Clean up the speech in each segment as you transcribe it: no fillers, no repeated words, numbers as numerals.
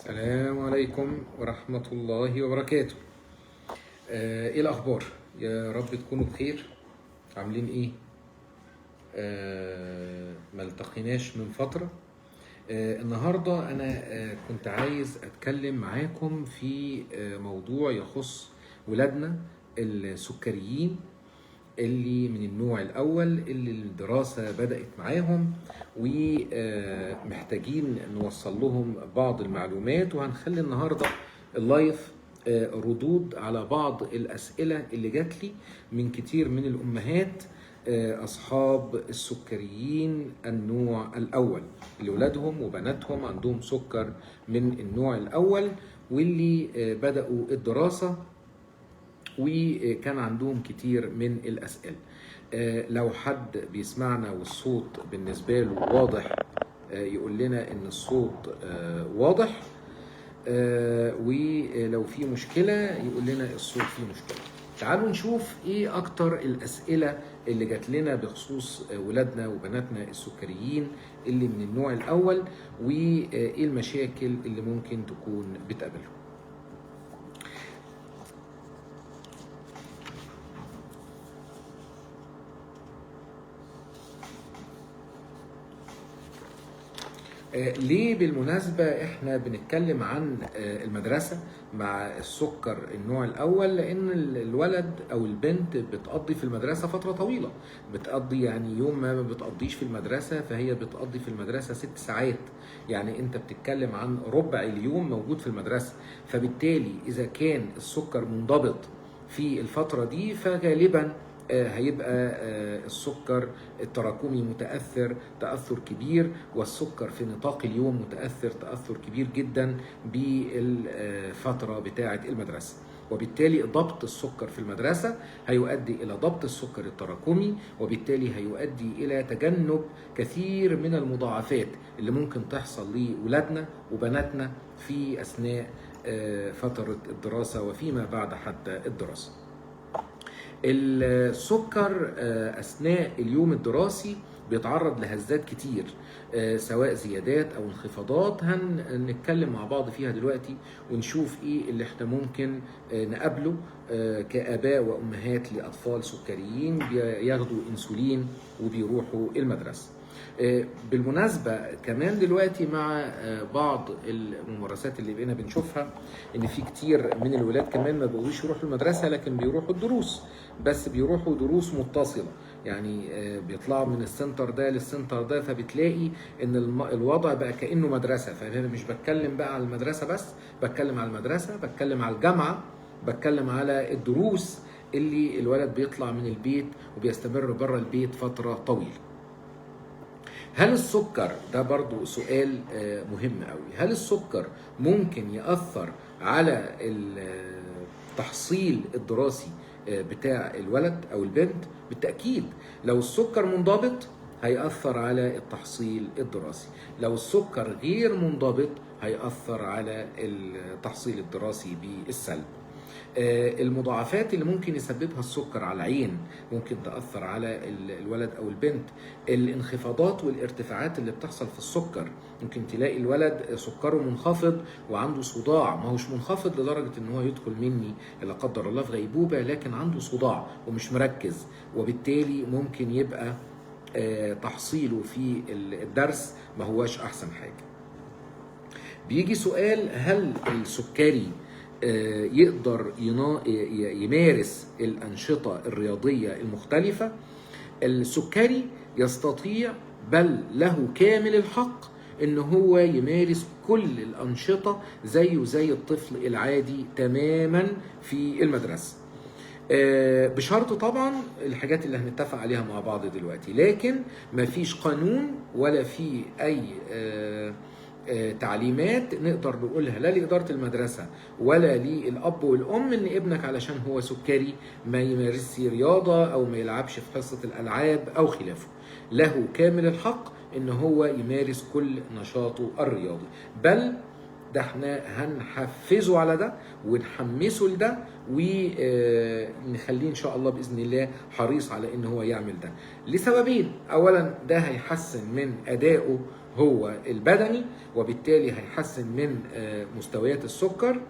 السلام عليكم ورحمة الله وبركاته. ايه الأخبار؟ يا رب تكونوا بخير. عاملين ايه؟ ما التقيناش من فترة. النهاردة أنا كنت عايز أتكلم معاكم في موضوع يخص ولادنا السكريين اللي من النوع الأول اللي الدراسة بدأت معاهم ومحتاجين نوصل لهم بعض المعلومات، وهنخلي النهاردة اللايف ردود على بعض الأسئلة اللي جات لي من كتير من الأمهات أصحاب السكريين النوع الأول اللي ولادهم وبناتهم عندهم سكر من النوع الأول واللي بدأوا الدراسة وكان عندهم كتير من الأسئلة. لو حد بيسمعنا والصوت بالنسبة له واضح يقول لنا إن الصوت واضح، ولو في مشكلة يقول لنا الصوت فيه مشكلة. تعالوا نشوف إيه أكتر الأسئلة اللي جات لنا بخصوص ولادنا وبناتنا السكريين اللي من النوع الأول، وإيه المشاكل اللي ممكن تكون بتقابلهم. ليه بالمناسبة احنا بنتكلم عن المدرسة مع السكر النوع الأول؟ لأن الولد أو البنت بتقضي في المدرسة فترة طويلة، بتقضي يعني يوم ما بتقضيش في المدرسة فهي بتقضي في المدرسة 6 ساعات، يعني أنت بتتكلم عن ربع اليوم موجود في المدرسة. فبالتالي إذا كان السكر منضبط في الفترة دي فغالبا هيبقى السكر التراكمي متأثر تأثر كبير، والسكر في نطاق اليوم متأثر تأثر كبير جدا بالفترة بتاعة المدرسة. وبالتالي ضبط السكر في المدرسة هيؤدي إلى ضبط السكر التراكمي، وبالتالي هيؤدي إلى تجنب كثير من المضاعفات اللي ممكن تحصل لولادنا وبناتنا في أثناء فترة الدراسة وفيما بعد حتى الدراسة. السكر أثناء اليوم الدراسي بيتعرض لهزات كتير، سواء زيادات أو انخفاضات، هنتكلم مع بعض فيها دلوقتي ونشوف إيه اللي احنا ممكن نقابله كآباء وأمهات لأطفال سكريين بياخدوا إنسولين وبيروحوا المدرسة. بالمناسبة كمان دلوقتي مع بعض الممارسات اللي بقينا بنشوفها ان في كتير من الولاد كمان ما بقوش يروحوا المدرسة لكن بيروحوا الدروس، بس بيروحوا دروس متصلة، يعني بيطلعوا من السنتر ده للسنتر ده، فبتلاقي ان الوضع بقى كأنه مدرسة. فانا مش بتكلم بقى على المدرسة بس، بتكلم على المدرسة، بتكلم على الجامعة، بتكلم على الدروس اللي الولد بيطلع من البيت وبيستمر بره البيت فترة طويلة. هل السكر ده برضو سؤال مهم قوي؟ هل السكر ممكن يأثر على التحصيل الدراسي بتاع الولد أو البنت؟ بالتأكيد. لو السكر منضبط هيأثر على التحصيل الدراسي، لو السكر غير منضبط هيأثر على التحصيل الدراسي بالسلب. المضاعفات اللي ممكن يسببها السكر على العين ممكن تأثر على الولد أو البنت. الانخفاضات والارتفاعات اللي بتحصل في السكر، ممكن تلاقي الولد سكره منخفض وعنده صداع، ما هوش منخفض لدرجة ان هو يدخل مني لا قدر الله في غيبوبة، لكن عنده صداع ومش مركز، وبالتالي ممكن يبقى تحصيله في الدرس ما هواش أحسن حاجة. بيجي سؤال: هل السكري يقدر يمارس الأنشطة الرياضية المختلفة؟ السكري يستطيع بل له كامل الحق إن هو يمارس كل الأنشطة زيه زي الطفل العادي تماما في المدرسة، بشرط طبعا الحاجات اللي هنتفق عليها مع بعض دلوقتي، لكن ما فيش قانون ولا في أي تعليمات نقدر نقولها لا لإدارة المدرسة ولا للأب والأم إن ابنك علشان هو سكري ما يمارسش رياضة أو ما يلعبش في حصة الألعاب أو خلافه. له كامل الحق إن هو يمارس كل نشاطه الرياضي، بل ده احنا هنحفزه على ده ونحمسه لده ونخليه ان شاء الله باذن الله حريص على ان هو يعمل ده لسببين: اولا ده هيحسن من ادائه هو البدني، وبالتالي هيحسن من مستويات السكر،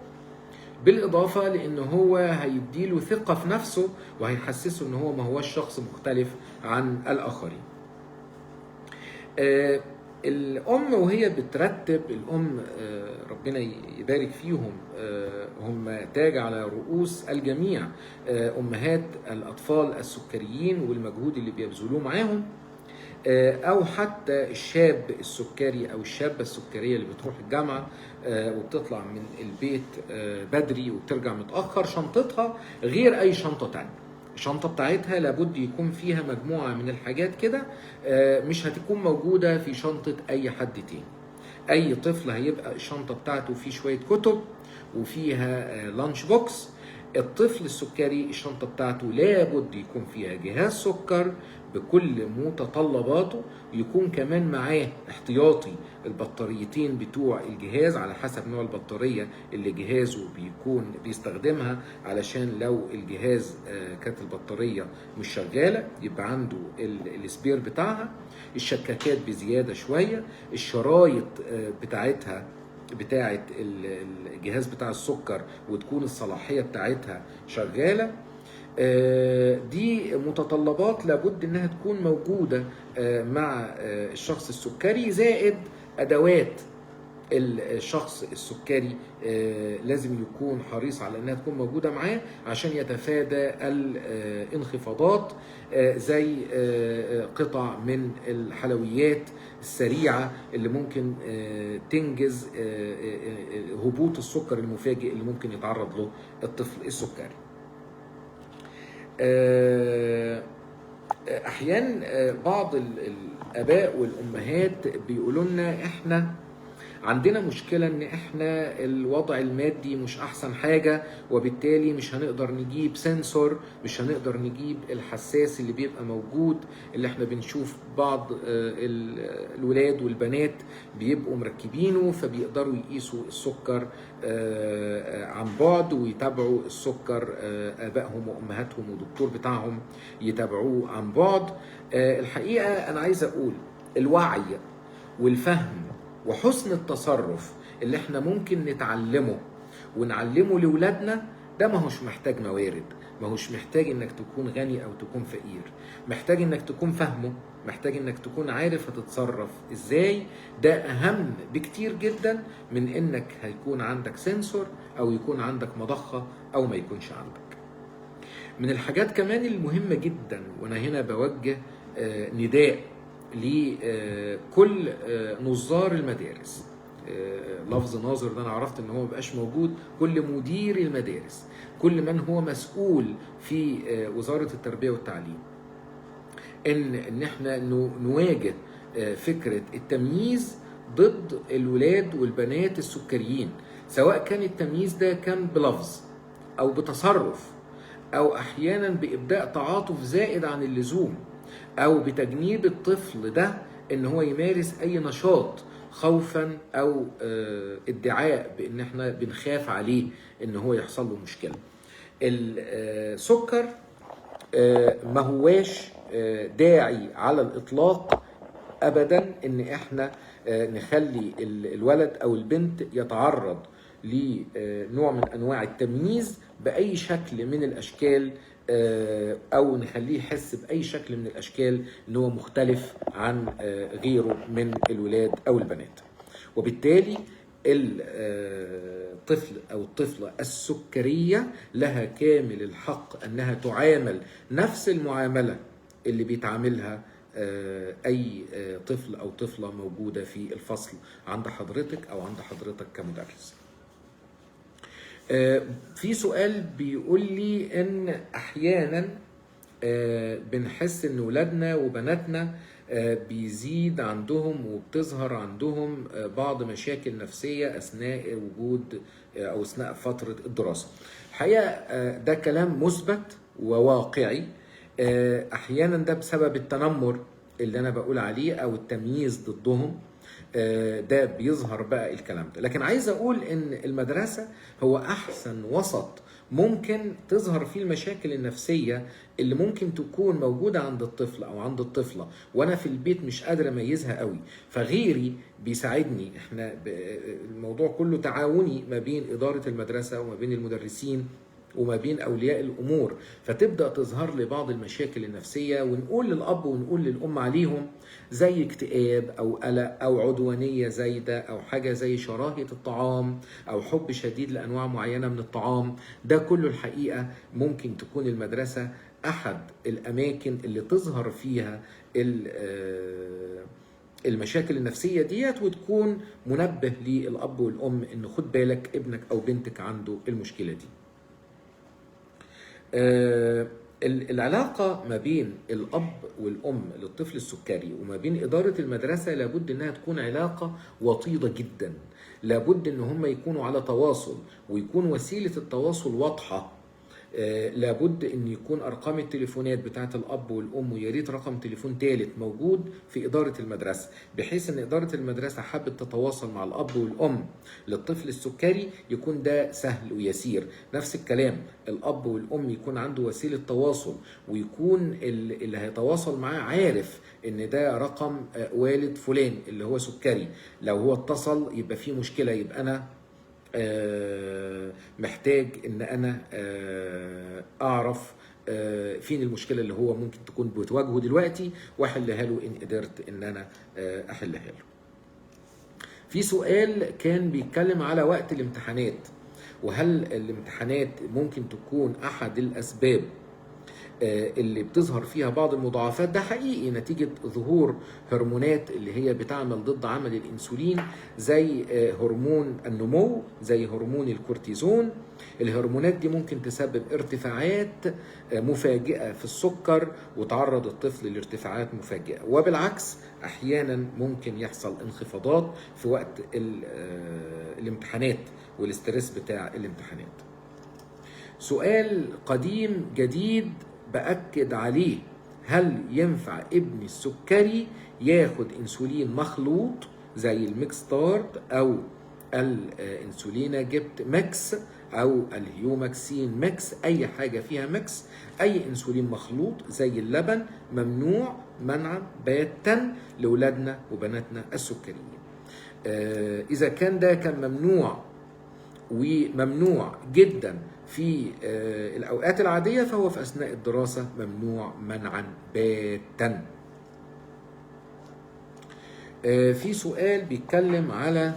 بالإضافة لأن هو هيديله ثقة في نفسه وهيحسسه أن هو ما هوش شخص مختلف عن الآخرين. الأم وهي بترتب، الأم ربنا يبارك فيهم، هم تاج على رؤوس الجميع، أمهات الأطفال السكريين والمجهود اللي بيبذلوه معاهم، أو حتى الشاب السكري أو الشابة السكرية اللي بتروح الجامعة وبتطلع من البيت بدري وبترجع متأخر، شنطتها غير أي شنطة تانية. الشنطة بتاعتها لابد يكون فيها مجموعة من الحاجات كده مش هتكون موجودة في شنطة أي حد تاني. أي طفل هيبقى الشنطة بتاعته فيه شوية كتب وفيها لانش بوكس. الطفل السكري الشنطة بتاعته لابد يكون فيها جهاز سكر بكل متطلباته، يكون كمان معاه احتياطي البطاريتين بتوع الجهاز على حسب نوع البطارية اللي جهازه بيكون بيستخدمها، علشان لو الجهاز كانت البطارية مش شغالة يبقى عنده السبير بتاعها. الشكاكات بزيادة شوية، الشرايط بتاعتها بتاعت الجهاز بتاع السكر وتكون الصلاحية بتاعتها شغالة. دي متطلبات لابد انها تكون موجودة مع الشخص السكري، زائد ادوات الشخص السكري لازم يكون حريص على انها تكون موجودة معاه عشان يتفادى الانخفاضات، زي قطع من الحلويات السريعة اللي ممكن تنجز هبوط السكر المفاجئ اللي ممكن يتعرض له الطفل السكري. احيانا بعض الاباء والامهات بيقولوا لنا احنا عندنا مشكلة ان احنا الوضع المادي مش احسن حاجة، وبالتالي مش هنقدر نجيب سنسور، مش هنقدر نجيب الحساس اللي بيبقى موجود، اللي احنا بنشوف بعض الولاد والبنات بيبقوا مركبينه فبيقدروا يقيسوا السكر عن بعد ويتابعوا السكر، ابائهم وامهاتهم والدكتور بتاعهم يتابعوه عن بعد. الحقيقة انا عايز اقول الوعي والفهم وحسن التصرف اللي احنا ممكن نتعلمه ونعلمه لولادنا ده ما هوش محتاج موارد، ما هوش محتاج انك تكون غني او تكون فقير، محتاج انك تكون فاهمه، محتاج انك تكون عارف هتتصرف ازاي. ده اهم بكتير جدا من انك هيكون عندك سنسور او يكون عندك مضخة او ما يكونش عندك. من الحاجات كمان المهمة جدا، وانا هنا بوجه نداء لكل نظار المدارس، لفظ ناظر ده انا عرفت ان هو مبقاش موجود، كل مدير المدارس، كل من هو مسؤول في وزارة التربية والتعليم، ان احنا نواجه فكرة التمييز ضد الولاد والبنات السكريين، سواء كان التمييز ده كان بلفظ او بتصرف او احيانا بابداء تعاطف زائد عن اللزوم، او بتجنيب الطفل ده ان هو يمارس اي نشاط خوفا او ادعاء بان احنا بنخاف عليه ان هو يحصل له مشكلة. السكر ما هواش داعي على الاطلاق ابدا ان احنا نخلي الولد او البنت يتعرض لنوع من انواع التمييز باي شكل من الاشكال، او نخليه يحس باي شكل من الاشكال ان هو مختلف عن غيره من الولاد او البنات. وبالتالي الطفل او الطفله السكريه لها كامل الحق انها تعامل نفس المعامله اللي بيتعاملها اي طفل او طفله موجوده في الفصل عند حضرتك او عند حضرتك كمدرس. في سؤال بيقول لي ان احيانا بنحس ان ولادنا وبناتنا بيزيد عندهم وبتظهر عندهم بعض مشاكل نفسية اثناء وجود او اثناء فترة الدراسة. الحقيقة ده كلام مثبت وواقعي. احيانا ده بسبب التنمر اللي انا بقول عليه او التمييز ضدهم، ده بيظهر بقى الكلام ده. لكن عايز اقول ان المدرسة هو احسن وسط ممكن تظهر فيه المشاكل النفسية اللي ممكن تكون موجودة عند الطفل او عند الطفلة وانا في البيت مش قادر اميزها قوي، فغيري بيساعدني. احنا الموضوع كله تعاوني ما بين إدارة المدرسة وما بين المدرسين وما بين أولياء الأمور، فتبدأ تظهر لي بعض المشاكل النفسية ونقول للأب ونقول للأم عليهم، زي اكتئاب أو قلق أو عدوانية زايدة أو حاجة زي شراهة الطعام أو حب شديد لأنواع معينة من الطعام. ده كله الحقيقة ممكن تكون المدرسة أحد الأماكن اللي تظهر فيها المشاكل النفسية ديت، وتكون منبه للأب والأم إن خد بالك ابنك أو بنتك عنده المشكلة دي. العلاقة ما بين الأب والأم للطفل السكري وما بين إدارة المدرسة لابد إنها تكون علاقة وطيدة جدا، لابد إن هم يكونوا على تواصل ويكون وسيلة التواصل واضحة. لابد ان يكون ارقام التليفونات بتاعه الاب والام، ويا ريت رقم تليفون ثالث موجود في اداره المدرسه، بحيث ان اداره المدرسه حابه تتواصل مع الاب والام للطفل السكري يكون ده سهل ويسير. نفس الكلام الاب والام يكون عنده وسيله تواصل، ويكون اللي هيتواصل معاه عارف ان ده رقم والد فلان اللي هو سكري، لو هو اتصل يبقى في مشكله، يبقى انا محتاج ان انا اعرف فين المشكله اللي هو ممكن تكون بتواجهه دلوقتي واحلها له ان قدرت ان انا احلها له. في سؤال كان بيتكلم على وقت الامتحانات، وهل الامتحانات ممكن تكون احد الاسباب اللي بتظهر فيها بعض المضاعفات. ده حقيقي نتيجة ظهور هرمونات اللي هي بتعمل ضد عمل الانسولين، زي هرمون النمو، زي هرمون الكورتيزون. الهرمونات دي ممكن تسبب ارتفاعات مفاجئة في السكر وتعرض الطفل لارتفاعات مفاجئة، وبالعكس احيانا ممكن يحصل انخفاضات في وقت الامتحانات والاسترس بتاع الامتحانات. سؤال قديم جديد بأكد عليه، هل ينفع ابني السكري ياخد انسولين مخلوط زي الميكستارد او الانسولينا جبت ميكس او الهيوماكسين ميكس، اي حاجة فيها ميكس، اي انسولين مخلوط زي اللبن ممنوع منعا باتا لولادنا وبناتنا السكريين. اذا كان ده كان ممنوع وممنوع جدا في الأوقات العادية، فهو في أثناء الدراسة ممنوع منعا باتا. في سؤال بيتكلم على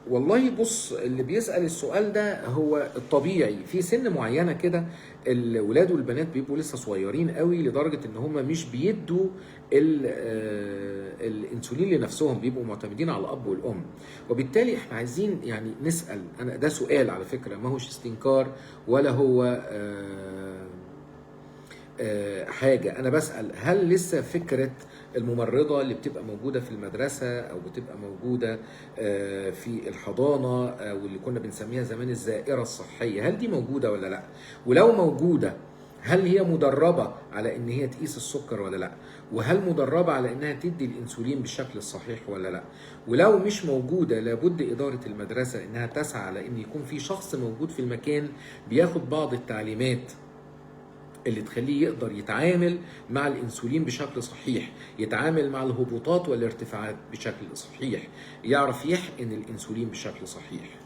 والله بص، اللي بيسأل السؤال ده هو الطبيعي في سن معينة كده الولاد والبنات بيبقوا لسه صغيرين قوي لدرجة ان هم مش بيدوا الانسولين لنفسهم، بيبقوا معتمدين على الاب والام. وبالتالي احنا عايزين يعني نسأل، انا ده سؤال على فكرة ما هوش استنكار ولا هو حاجة، أنا بسأل هل لسه فكرة الممرضة اللي بتبقى موجودة في المدرسة أو بتبقى موجودة في الحضانة واللي كنا بنسميها زمان الزائرة الصحية، هل دي موجودة ولا لأ؟ ولو موجودة هل هي مدربة على إن هي تقيس السكر ولا لأ؟ وهل مدربة على إنها تدي الإنسولين بالشكل الصحيح ولا لأ؟ ولو مش موجودة لابد إدارة المدرسة إنها تسعى على إن يكون في شخص موجود في المكان بياخد بعض التعليمات اللي تخليه يقدر يتعامل مع الانسولين بشكل صحيح، يتعامل مع الهبوطات والارتفاعات بشكل صحيح، يعرف يحقن الانسولين بشكل صحيح.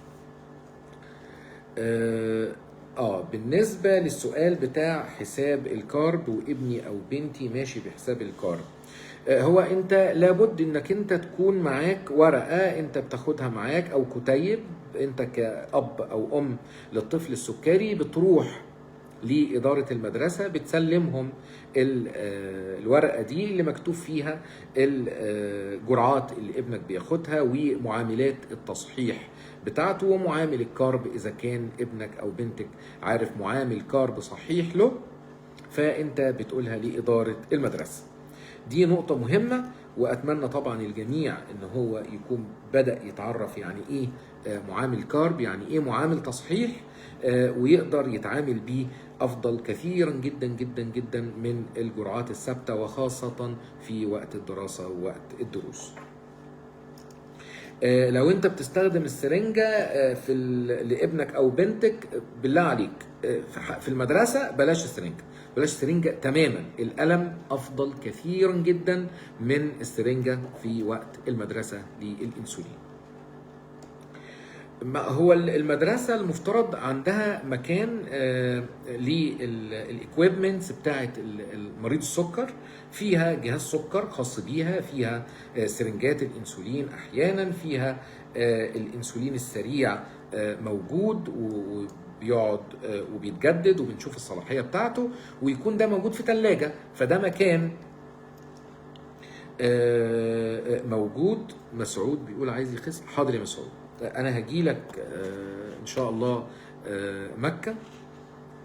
بالنسبة للسؤال بتاع حساب الكارب وابني او بنتي ماشي بحساب الكارب، هو انت لابد انك انت تكون معاك ورقة انت بتاخدها معاك او كتيب، انت كأب او ام للطفل السكري بتروح لإدارة المدرسة بتسلمهم الورقة دي اللي مكتوب فيها الجرعات اللي ابنك بياخدها ومعاملات التصحيح بتاعته ومعامل الكارب إذا كان ابنك أو بنتك عارف معامل كارب صحيح له، فأنت بتقولها لإدارة المدرسة. دي نقطة مهمة، واتمنى طبعا الجميع ان هو يكون بدأ يتعرف يعني ايه معامل كارب، يعني ايه معامل تصحيح، ويقدر يتعامل بيه افضل كثيرا جدا جدا جدا من الجرعات الثابته، وخاصه في وقت الدراسه ووقت الدروس. لو انت بتستخدم السرنجه لابنك او بنتك، بالله عليك في المدرسه بلاش السرنجه، بلاش السرنجه تماما. القلم افضل كثيرا جدا من السرنجه في وقت المدرسه للانسولين. هو المدرسة المفترض عندها مكان للاكويبمنتس بتاعة مريض السكر، فيها جهاز سكر خاص بيها، فيها سرنجات الانسولين احيانا، فيها الانسولين السريع موجود وبيقعد وبيتجدد وبنشوف الصلاحية بتاعته، ويكون ده موجود في ثلاجة. فده مكان موجود. مسعود بيقول عايز يخس. حاضر يا مسعود، انا هجي لك ان شاء الله مكة،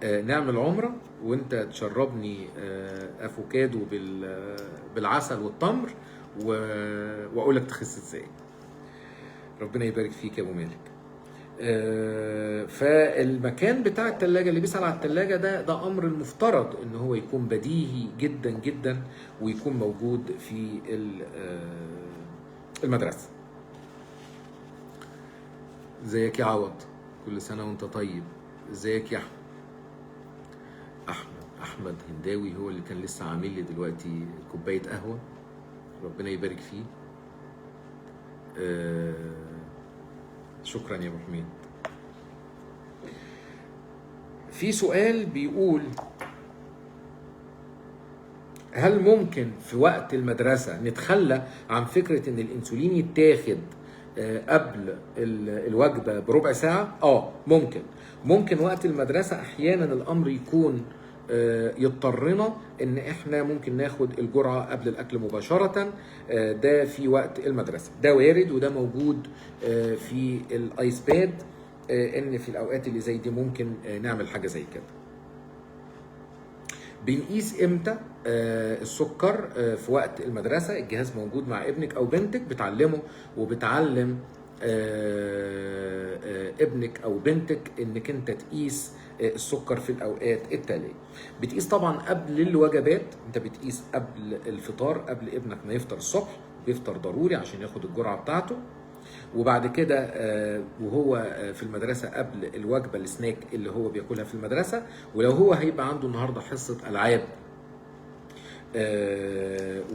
نعمل عمرة وانت تشربني افوكادو بالعسل والتمر، واقول لك تخس ازاي. ربنا يبارك فيك يا ابو مالك. فالمكان بتاع التلاجة اللي بيسأل على التلاجة ده امر المفترض ان هو يكون بديهي جدا جدا، ويكون موجود في المدرسة. ازيك يا عوض، كل سنة وانت طيب. ازيك يا احمد هنداوي، هو اللي كان لسه عامل لي دلوقتي كوباية قهوة، ربنا يبارك فيه. شكرا يا ابو حميد. في سؤال بيقول هل ممكن في وقت المدرسة نتخلى عن فكرة ان الانسولين يتاخد قبل الوجبة بربع ساعة؟ ممكن وقت المدرسة احيانا الامر يكون يضطرنا ان احنا ممكن ناخد الجرعة قبل الاكل مباشرة. ده في وقت المدرسة، ده وارد وده موجود في الايس باد، ان في الاوقات اللي زي دي ممكن نعمل حاجة زي كده. بنقيس امتى السكر في وقت المدرسة؟ الجهاز موجود مع ابنك او بنتك، بتعلمه وبتعلم ابنك او بنتك انك انت تقيس السكر في الاوقات التالية. بتقيس طبعا قبل الوجبات، انت بتقيس قبل الفطار، قبل ابنك ما يفطر الصبح، بيفطر ضروري عشان ياخد الجرعة بتاعته. وبعد كده وهو في المدرسة قبل الوجبة السناك اللي هو بياكلها في المدرسة. ولو هو هيبقى عنده النهاردة حصة ألعاب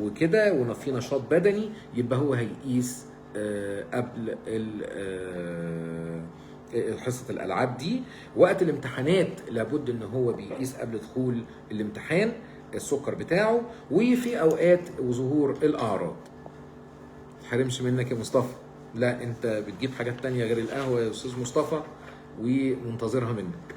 وكده وفي نشاط بدني، يبقى هو هيقيس قبل حصة الألعاب دي. وقت الامتحانات لابد ان هو بيقيس قبل دخول الامتحان السكر بتاعه، وفي اوقات وظهور الأعراض. متحرمش منك يا مصطفى، لا انت بتجيب حاجات تانية غير القهوة يا استاذ مصطفى ومنتظرها منك.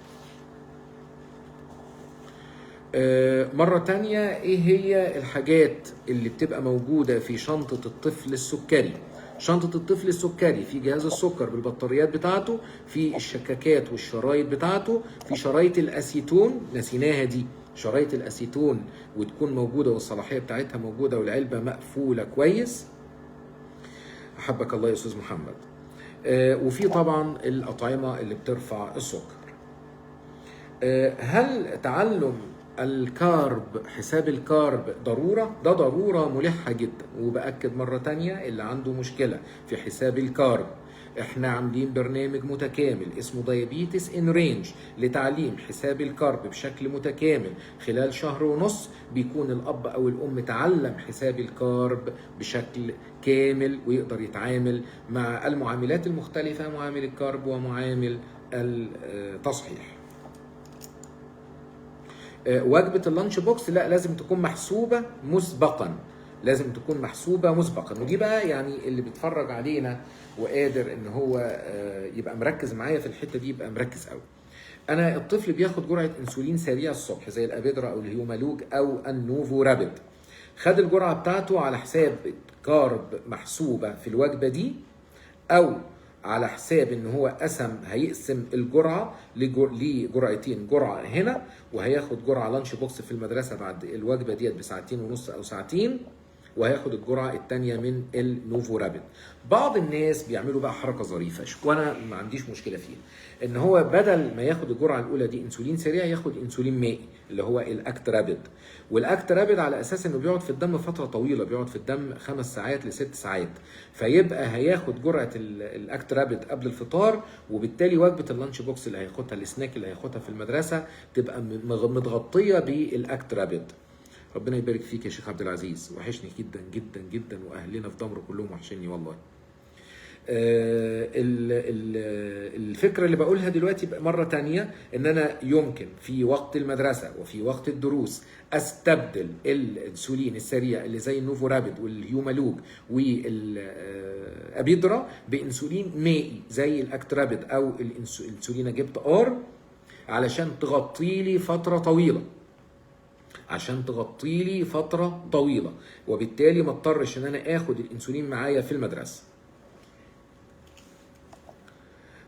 مرة تانية، ايه هي الحاجات اللي بتبقى موجودة في شنطة الطفل السكري؟ شنطة الطفل السكري في جهاز السكر بالبطاريات بتاعته، في الشكاكات والشرايط بتاعته، في شرايط الاسيتون نسيناها دي، شرايط الاسيتون وتكون موجودة والصلاحية بتاعتها موجودة والعلبة مقفولة كويس. أحبك الله يا أستاذ محمد. وفي طبعا الأطعمة اللي بترفع السكر. هل تعلم الكارب، حساب الكارب ضرورة؟ ده ضرورة ملحة جدا، وبأكد مرة تانية اللي عنده مشكلة في حساب الكارب، احنا عاملين برنامج متكامل اسمه دايابيتس ان رينج لتعليم حساب الكارب بشكل متكامل. خلال شهر ونص بيكون الاب او الام تعلم حساب الكارب بشكل كامل، ويقدر يتعامل مع المعاملات المختلفة، معامل الكارب ومعامل التصحيح. وجبة اللانش بوكس لا، لازم تكون محسوبة مسبقا، لازم تكون محسوبة مسبقا. ودي بقى يعني اللي بيتفرج علينا وقادر ان هو يبقى مركز معايا في الحتة دي يبقى مركز قوي. انا الطفل بياخد جرعة انسولين سريع الصبح زي الابيدرا او الهيومالوج او النوفو رابيد، خد الجرعة بتاعته على حساب كارب محسوبة في الوجبة دي، او على حساب ان هو هيقسم الجرعه لجرعتين، جرعه هنا وهياخد جرعه لانش بوكس في المدرسه بعد الوجبه ديت بساعتين ونص او ساعتين. وهياخد الجرعه الثانيه من النوفو رابيد. بعض الناس بيعملوا بقى حركه ظريفه وانا ما عنديش مشكله فيها، ان هو بدل ما ياخد الجرعه الاولى دي انسولين سريع ياخد انسولين مائي اللي هو الاكت رابيد. والاكت رابيد على اساس انه بيقعد في الدم فتره طويله، بيقعد في الدم 5 ساعات ل 6 ساعات، فيبقى هياخد جرعه الاكت رابيد قبل الفطار، وبالتالي وجبه اللانش بوكس اللي هياخدها، السناك اللي هياخدها في المدرسه تبقى متغطيه بالاكت رابيد. ربنا يبارك فيك يا شيخ عبد العزيز، وحشني جدا جدا جدا، واهلنا في دمر كلهم وحشني والله. الفكرة اللي بقولها دلوقتي مرة تانية ان انا يمكن في وقت المدرسة وفي وقت الدروس استبدل الانسولين السريع اللي زي النوفو رابيد والهيومالوج والابيدرا بانسولين مائي زي الاكترابيد او الانسولين جبت ار، علشان تغطي لي فترة طويلة، وبالتالي ما اضطرش ان انا اخد الانسولين معايا في المدرسة.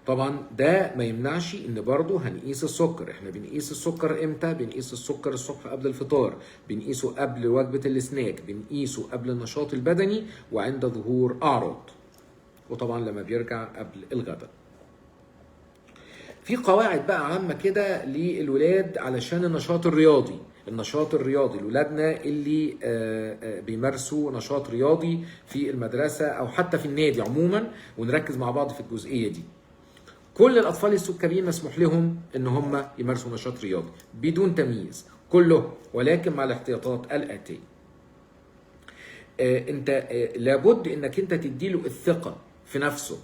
طبعا ده ما يمنعش ان برضه هنقيس السكر. احنا بنقيس السكر امتى؟ بنقيس السكر الصبح قبل الفطار، بنقيسه قبل وجبة السناك، بنقيسه قبل النشاط البدني وعند ظهور اعراض، وطبعا لما بيرجع قبل الغداء. في قواعد بقى عامة كده للولاد علشان النشاط الرياضي. لولادنا اللي بيمارسوا نشاط رياضي في المدرسة او حتى في النادي عموما، ونركز مع بعض في الجزئية دي. كل الأطفال السكريين مسموح لهم إن هم يمارسوا نشاط رياضي بدون تمييز كلهم، ولكن مع الاحتياطات الآتية. أنت لابد إنك أنت تديله الثقة في نفسه،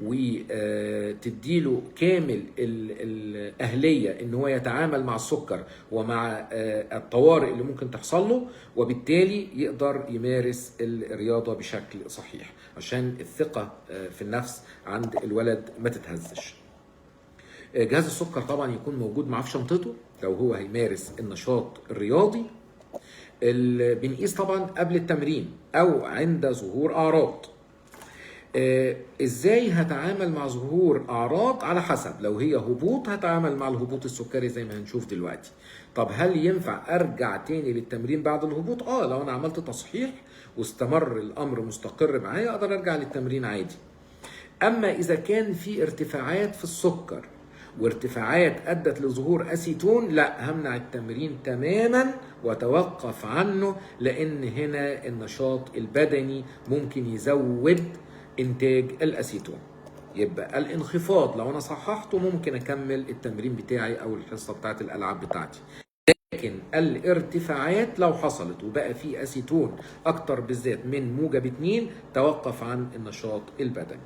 وتديله كامل الأهلية إن هو يتعامل مع السكر ومع الطوارئ اللي ممكن تحصل له، وبالتالي يقدر يمارس الرياضة بشكل صحيح عشان الثقة في النفس عند الولد ما تتهزش. جهاز السكر طبعا يكون موجود معاه في شنطته لو هو هيمارس النشاط الرياضي. بنقيس طبعا قبل التمرين أو عند ظهور أعراض. ازاي هتعامل مع ظهور اعراض؟ على حسب، لو هي هبوط هتعامل مع الهبوط السكري زي ما هنشوف دلوقتي. طب هل ينفع ارجع تاني للتمرين بعد الهبوط؟ لو انا عملت تصحيح واستمر الامر مستقر معايا اقدر ارجع للتمرين عادي. اما اذا كان في ارتفاعات في السكر وارتفاعات ادت لظهور اسيتون، لا، همنع التمرين تماما واتوقف عنه، لان هنا النشاط البدني ممكن يزود انتاج الاسيتون. يبقى الانخفاض لو انا صححته ممكن اكمل التمرين بتاعي او الحصه بتاعت الالعاب بتاعتي، لكن الارتفاعات لو حصلت وبقى في اسيتون اكتر بالذات من موجب 2 توقف عن النشاط البدني.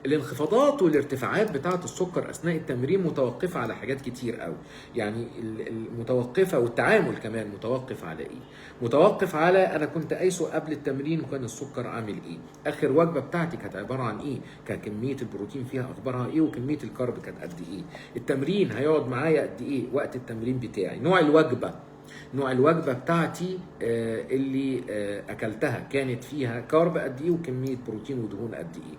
الانخفاضات والارتفاعات بتاعه السكر اثناء التمرين متوقفه على حاجات كتير قوي، يعني المتوقفه والتعامل كمان متوقف على ايه؟ متوقف على انا كنت قايسه قبل التمرين وكان السكر عامل ايه؟ اخر وجبه بتاعتي كانت عباره عن ايه؟ كان كميه البروتين فيها اخبارها ايه؟ وكميه الكارب كانت قد ايه؟ التمرين هيقعد معايا قد ايه وقت التمرين بتاعي؟ نوع الوجبه بتاعتي اللي اكلتها كانت فيها كارب قد ايه وكميه بروتين ودهون قد ايه؟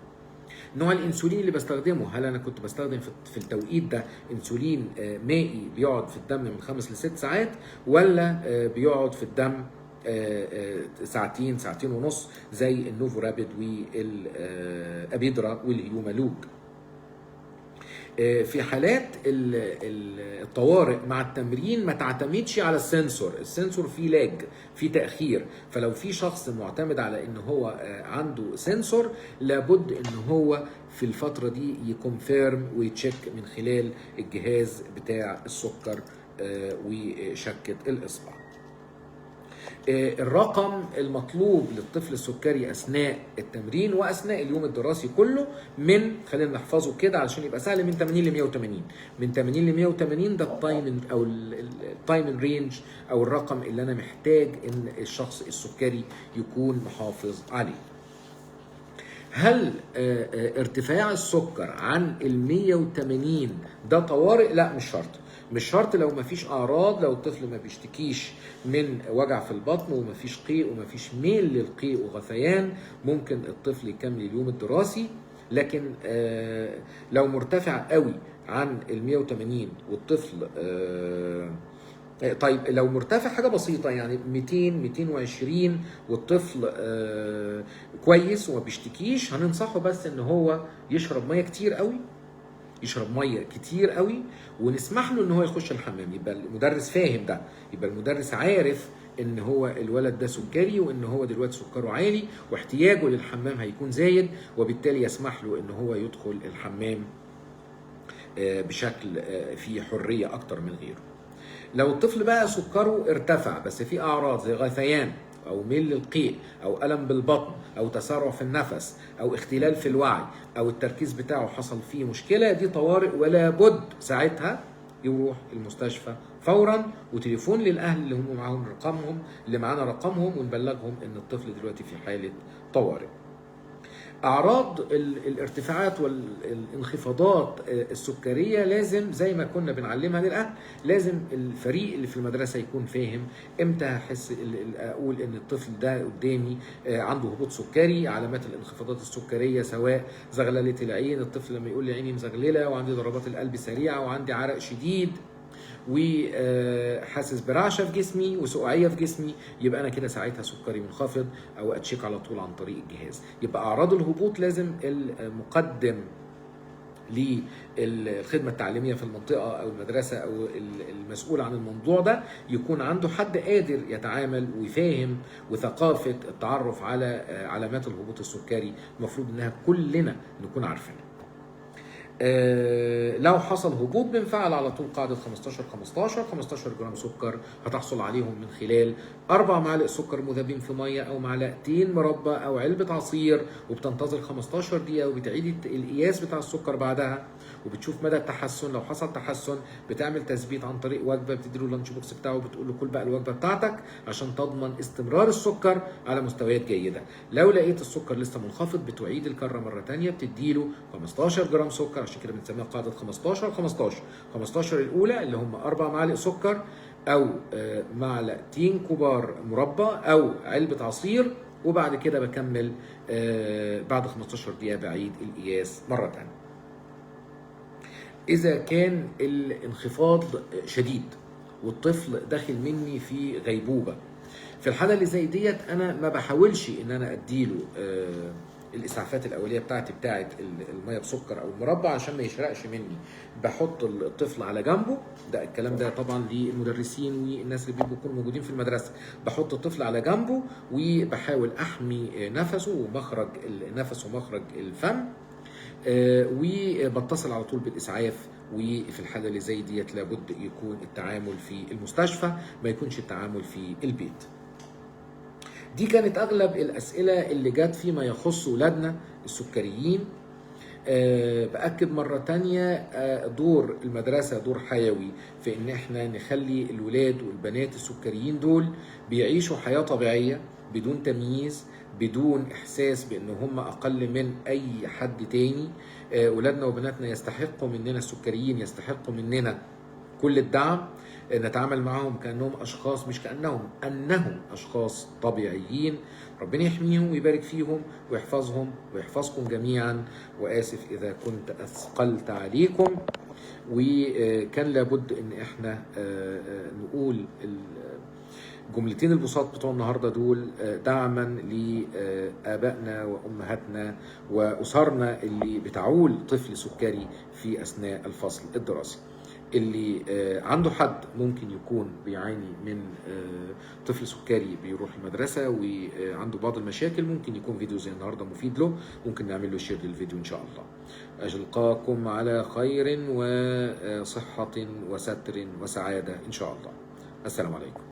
نوع الانسولين اللي بستخدمه، هل انا كنت بستخدم في التوقيت ده انسولين مائي بيقعد في الدم من 5 ل6 ساعات، ولا بيقعد في الدم ساعتين ونص زي النوفو رابيد والابيدرا والهيومالوج؟ في حالات الطوارئ مع التمرين ما تعتمدش على السنسور فيه لاج، فيه تأخير، فلو في شخص معتمد على ان هو عنده سنسور لابد ان هو في الفترة دي يكونفيرم ويتشيك من خلال الجهاز بتاع السكر وشكة الإصبع. الرقم المطلوب للطفل السكري اثناء التمرين واثناء اليوم الدراسي كله خلينا نحفظه كده علشان يبقى سهل، من 80 ل 180. من 80 ل 180 ده التايم او التايم رينج او الرقم اللي انا محتاج ان الشخص السكري يكون محافظ عليه. هل ارتفاع السكر عن ال 180 ده طوارئ؟ لا، مش شرط لو مفيش اعراض، لو الطفل ما بيشتكيش من وجع في البطن ومفيش قيء ومفيش ميل للقيء وغثيان، ممكن الطفل يكمل اليوم الدراسي. لكن لو مرتفع قوي عن ال 180 والطفل طيب لو مرتفع حاجه بسيطه يعني 200 220 والطفل كويس وما بيشتكيش، هننصحه بس ان هو يشرب ميه كتير قوي، يشرب ميه كتير قوي، ونسمح له ان هو يخش الحمام. يبقى المدرس فاهم ده، يبقى المدرس عارف ان هو الولد ده سكري، وان هو دلوقتي سكره عالي واحتياجه للحمام هيكون زايد، وبالتالي يسمح له ان هو يدخل الحمام بشكل فيه حريه اكتر من غيره. لو الطفل بقى سكره ارتفع بس في اعراض زي غثيان او ميل للقيء او الم بالبطن او تسارع في النفس او اختلال في الوعي او التركيز بتاعه حصل فيه مشكله، دي طوارئ ولا بد ساعتها يروح المستشفى فورا، وتليفون للاهل اللي هم معاهم رقمهم، اللي معانا رقمهم، ونبلغهم ان الطفل دلوقتي في حاله طوارئ. اعراض الارتفاعات والانخفاضات السكريه لازم زي ما كنا بنعلمها للاهل، لازم الفريق اللي في المدرسه يكون فاهم امتى هحس اقول ان الطفل ده قدامي عنده هبوط سكري. علامات الانخفاضات السكريه سواء زغلله العين، الطفل لما يقول لي عيني مزغلله وعندي ضربات القلب سريعه وعندي عرق شديد وحاسس برعشه في جسمي وسقوعيه في جسمي، يبقى انا كده ساعتها سكري منخفض، او اتشيك على طول عن طريق الجهاز. يبقى اعراض الهبوط لازم المقدم للخدمه التعليميه في المنطقه او المدرسه او المسؤول عن الموضوع ده يكون عنده حد قادر يتعامل ويفهم، وثقافه التعرف على علامات الهبوط السكري المفروض انها كلنا نكون عارفينها. لو حصل هبوط بنفعل على طول قاعدة 15 جرام سكر هتحصل عليهم من خلال 4 معالق سكر مذابين في مية أو معلقتين مربى أو علبة عصير، وبتنتظر 15 دقيقة وبتعيد القياس بتاع السكر بعدها وبتشوف مدى التحسن. لو حصل تحسن بتعمل تثبيت عن طريق وجبة، بتديله اللانش بوكس بتاعه وبتقول له كل بقى الوجبة بتاعتك عشان تضمن استمرار السكر على مستويات جيدة. لو لقيت السكر لسه منخفض بتعيد الكرة مرة تانية، بتديله 15 جرام سكر، عشان كده بنسميها قاعدة 15 الأولى اللي هم 4 معالق سكر أو معلقتين كبار مربى أو علبة عصير، وبعد كده بكمل بعد 15 دقيقة بعيد القياس مرة تانية. إذا كان الانخفاض شديد والطفل داخل مني في غيبوبة، في الحالة اللي زي ديت أنا ما بحاولش إن أنا أديله الاسعافات الاوليه بتاعت الميه بسكر او المربى عشان ما يشرقش مني. بحط الطفل على جنبه، ده الكلام ده طبعا للمدرسين والناس اللي بيكونوا موجودين في المدرسه. بحط الطفل على جنبه وبحاول احمي نفسه ومخرج النفس ومخرج الفم، وبتصل على طول بالاسعاف. وفي الحاله اللي زي ديت لابد يكون التعامل في المستشفى، ما يكونش التعامل في البيت. دي كانت اغلب الاسئله اللي جت فيما يخص ولادنا السكريين. باكد مره تانية دور المدرسه دور حيوي في ان احنا نخلي الولاد والبنات السكريين دول بيعيشوا حياه طبيعيه بدون تمييز، بدون احساس بان هم اقل من اي حد تاني. ولادنا وبناتنا يستحقوا مننا، السكريين يستحقوا مننا كل الدعم. نتعامل معهم كأنهم أشخاص، مش أنهم أشخاص طبيعيين. ربنا يحميهم ويبارك فيهم ويحفظهم ويحفظكم جميعا. وآسف إذا كنت أثقلت عليكم، وكان لابد إن إحنا نقول الجملتين البساط بتوع النهارده دول دعما لآبائنا وأمهاتنا وأسرنا اللي بتعول طفل سكري في أثناء الفصل الدراسي. اللي عنده حد ممكن يكون بيعاني من طفل سكري بيروح المدرسة وعنده بعض المشاكل، ممكن يكون فيديو زي النهاردة مفيد له، ممكن نعمل له شير للفيديو إن شاء الله. ألقاكم على خير وصحة وستر وسعادة إن شاء الله. السلام عليكم.